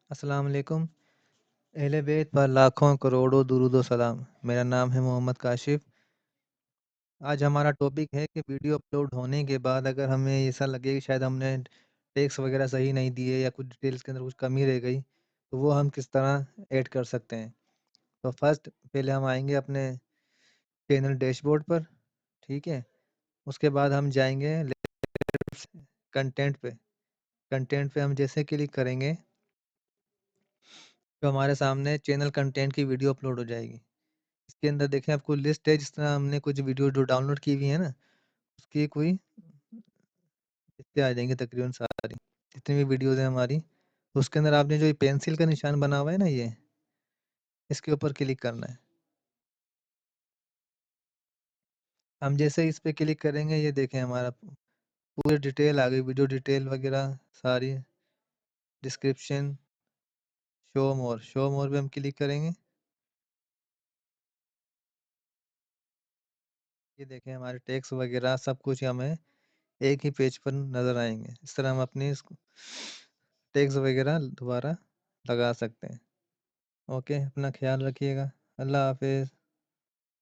السلام علیکم۔ اہل بیت پر لاکھوں کروڑوں درود و سلام۔ میرا نام ہے محمد کاشف۔ آج ہمارا ٹاپک ہے کہ ویڈیو اپلوڈ ہونے کے بعد اگر ہمیں ایسا لگے کہ شاید ہم نے ٹیکس وغیرہ صحیح نہیں دیے یا کچھ ڈیٹیلس کے اندر کچھ کمی رہ گئی تو وہ ہم کس طرح ایڈ کر سکتے ہیں۔ تو فرسٹ پہلے ہم آئیں گے اپنے چینل ڈیش بورڈ پر، ٹھیک ہے۔ اس کے بعد ہم جائیں گے کنٹینٹ پہ ہم جیسے کلک کریں گے تو ہمارے سامنے چینل کنٹینٹ کی ویڈیو اپلوڈ ہو جائے گی۔ اس کے اندر دیکھیں آپ کو لسٹ ہے، جس طرح ہم نے کچھ ویڈیو جو ڈاؤن لوڈ کی ہوئی ہے نا، اس کی کوئی لسٹیں آ جائیں گی تقریباً ساری جتنی بھی ویڈیوز ہیں ہماری۔ اس کے اندر آپ نے جو یہ پینسل کا نشان بنا ہوا ہے نا، یہ اس کے اوپر کلک کرنا ہے۔ ہم جیسے اس پہ کلک کریں گے، یہ دیکھیں ہمارا پوری ڈیٹیل آ گئی، ویڈیو ڈیٹیل وغیرہ ساری، ڈسکرپشن، شو مور پہ ہم کلک کریں گے۔ یہ دیکھیں ہمارے ٹیکس وغیرہ سب کچھ ہمیں ایک ہی پیج پر نظر آئیں گے۔ اس طرح ہم اپنی ٹیکس وغیرہ دوبارہ لگا سکتے ہیں۔ اوکے، اپنا خیال رکھیے گا۔ اللہ حافظ۔